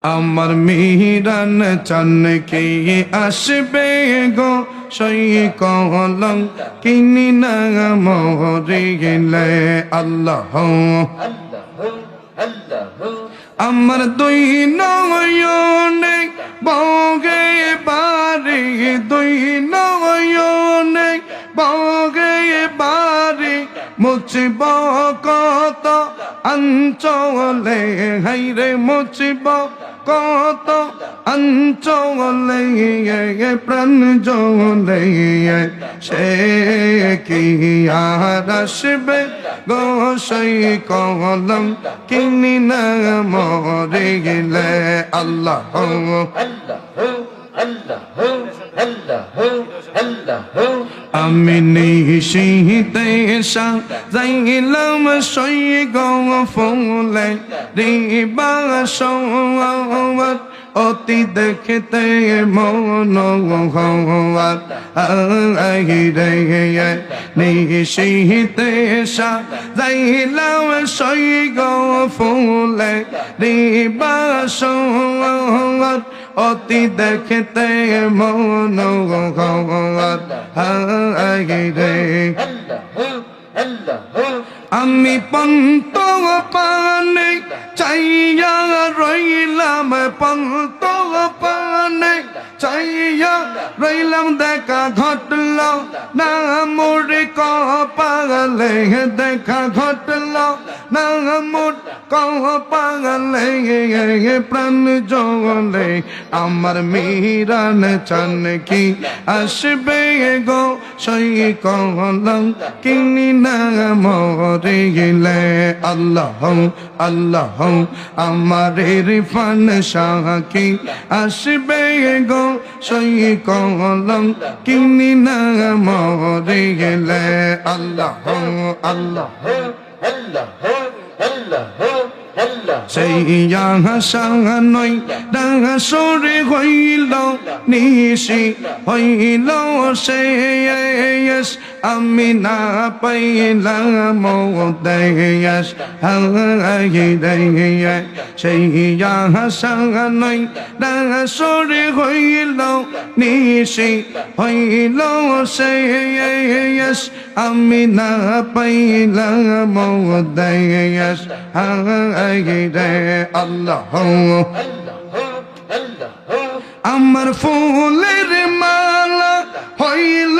আমার মিহিরান চান কে আসবে গো সই কলম কিনি না মরে গেলে আল্লাহ আমার দুই নয়নে বগে বারে দুই নয়নে বগে বারে মুছিব কত অঞ্চলে হাইরে মুছিব কত অঞ্চলে প্রাণ জলে সে কি আর আসবে গোসাই কলম কিনি না মরে গেলে আল্লাহ আমি নিশিতে যাইলাম সই গো ফুলে রিবা সওয়াত অতি দেখতে মন হওয়ার রে নিশিতে যাইলাম সই গো ফুলে রিবা সওয়াত অতি দেখতে মন হওয়ার রে আমি পন্ত পানে চাইয়া রইলাম পন্ত পানে চাইয়া রইলাম দেখা ঘটল না মোর কপালে দেখা ঘটল না মোর কপালে প্রাণ জলে আমার মিরান চান কি আসবে গো সই কলম কিনি না মরে গেলে আল্লাহ আল্লাহ আমার রিফান শাহ কি আসবে গো সই কলম কিনি না মরে গেলে আল্লাহ আল্লাহ সেই নই ডাঙা সরে হইল নিশি হইল সে আমি না পাইলাম দেশ সেই নই ডাঙা সরে হইল নিশি হইল সে আমি না পাইলাম দেশ আল্লাহ আমার ফুলের মালা হইল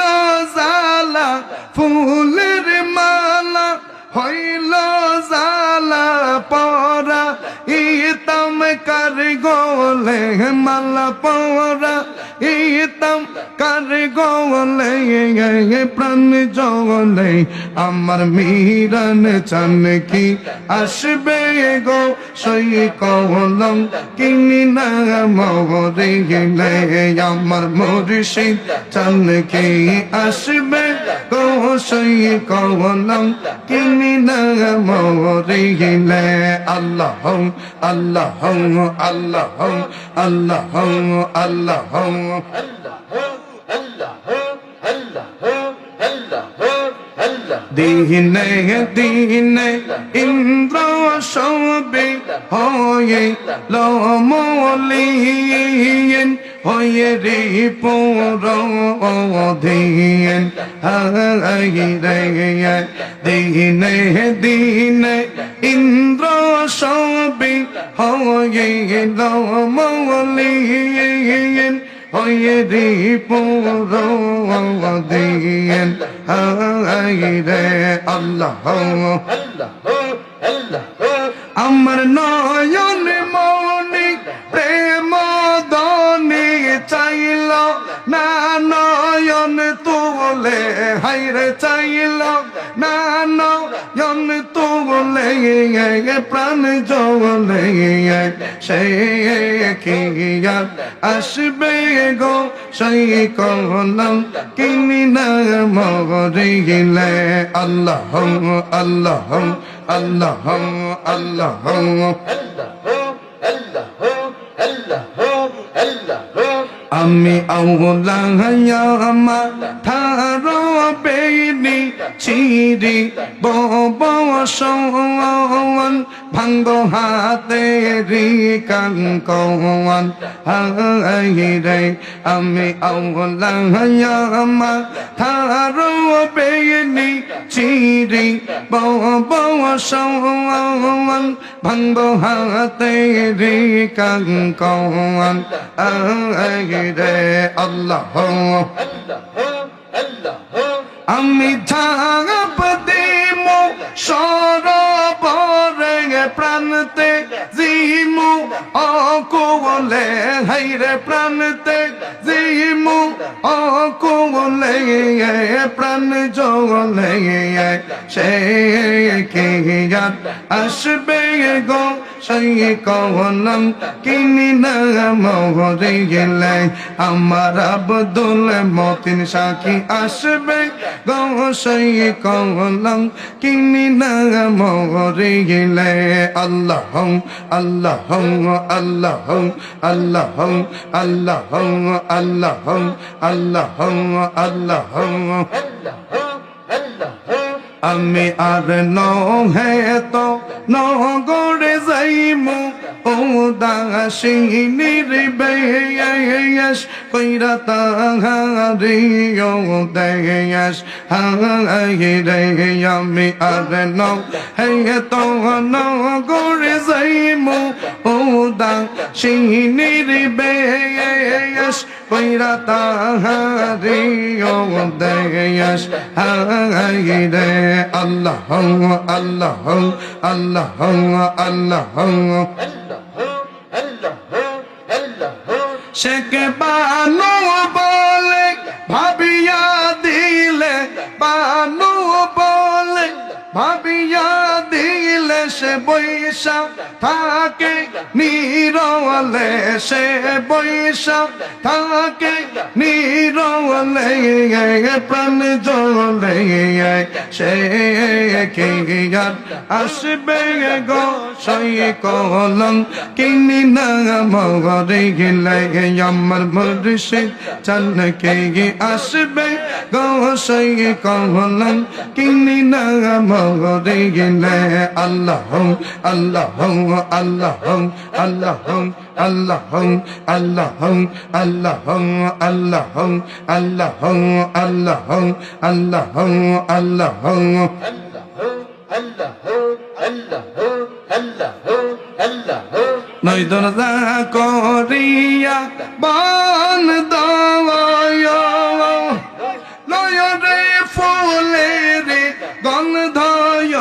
জালা ফুলের মালা হইল জালা পরা ইতম কর গোলে মালা পরা ইতম কর গোলে প্রাণ জলে আমার মিরান চান কি আসবে গো সই কলম কিনি না মরে গেলে আমার মুর্শিদ চান কি আসবে গো সই কলম কিনি না মরে গেলে আল্লাহ আল্লাহ আল্লাহ আল্লাহ আল্লাহ দিনে দিনে ইন্দ্র সবে হয়ে লমলিয়েন হয়ে রে পুর অধীন দিনে দিনে ইন্দ্র সবে হয়ে লমলিয়েন হয়ে রে পুর অধীন রে আল্লাহ আমার নয়ন মনি প্রেম দনি চাইল না নয়ন তুলে হাইরে চাইল না নয়ন তুলে প্রাণ জলে সে কি আসবে গো সেই কলম কিনি না মরে গেলে আল্লাহ আল্লাহ আল্লাহ আল্লাহ আমি আউলা আমার থারো বেনি চিরি ববসন ভাঙ্গ হাতেরি কাঙ্কন হাইরে আমি আউলায়ামা থারো বেনি চিরি ববসন ভাঙ্গ হাতেরি কাঙ্কন হাইরে আল্লাহ আমি ঝাঁপ দিমু সরবরে প্রাণতে জিমু অকুলে হাইরে প্রাণতে জিমু অকুলে প্রাণ জলে সে কিয়াত আসবে গো সেই কলম কিনি না মরে গেলে আমার আব্দুল মতিন সাকি আসবে গো সেই কলম কিনি না মরে গেলে আল্লাহ আল্লাহ আল্লাহ আল্লাহ আল্লাহ আল্লাহ আল্লাহ আল্লাহ আমি আর নহে তো নগরে যাইমু উদাসী নির্বেশ কইরা তাহারি দেশ হাইরে আমি আর নহে তো নগরে যাইমু উদাসী নির্বেশ কইরা তাহারি দেশ হাইরে আল্লাহ আল্লাহ আল্লাহ আল্লাহ শেখে বানু বলে ভাবিয়া দিলে বানু বলে ভাবিয়া দিলে সে বৈশা থাকে নিরলে সে বৈশা থাকে নিরলে প্রাণ জলে সে কিয়াত আসবে গো সেই কলম কিনি না মরে গেলে আমার মুর্শিদ চালকে আসবে গো সেই কলম কিনি না মরে গেলে আল্লাহ আল্লাহ আল্লাহ আল্লাহ আল্লাহ আল্লাহ আল্লাহ আল্লাহ আল্লাহ আল্লাহ আল্লাহ আল্লাহ নই দরজা করিয়া বান দাওয়ায় নয় রে ফুলে রে গন্ধয়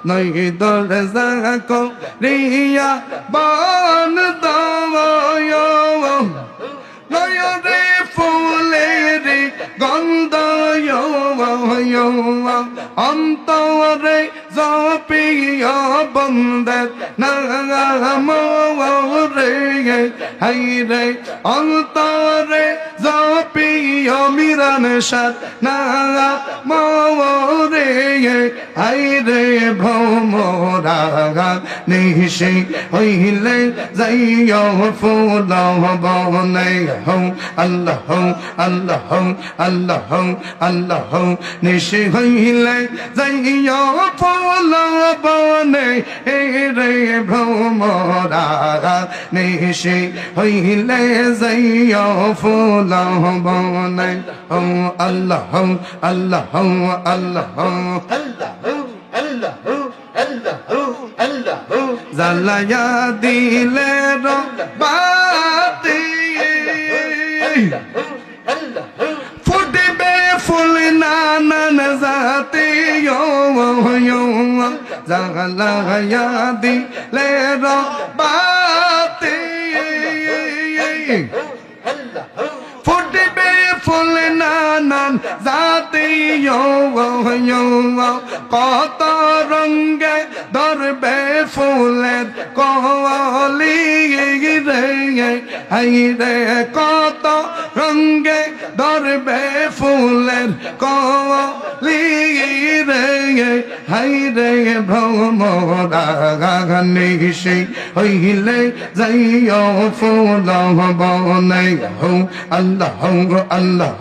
নই দরজা করিয়া বান দাওয়ায় নয় রে ফুলে রে গন্ধয় অন্তরে জপিয়া বন্দের নাম রে হাইরে অন্তরে জপিয়া মিরান সাত নাম রে হাইরে ভ্রমরা নিশে হইলে যাইয়া ফুল বনে হও আল্লাহ আল্লাহ আল্লাহ আল্লাহ নিশে হইলে যাইয়া ফুল বনে রে ভ্রমরা নিশে হইলে যাইয়া ফুল বনে হও আল্লাহ আল্লাহ আল্লাহ জ্বালায়া দিলে বাতি ফুটবে ফুল নানান জাতি জ্বালায়া দিলে বাতি ফুটবে ফুল নানান জাতি কত রঙ্গে ধরবে ফুলের কলি রে হাইরে কত রঙ্গে ধরবে ফুলের কলি রে হাইরে ভ্রমরা নিশে হইলে যাইও ফুল বনে হো আল্লাহ আল্লাহ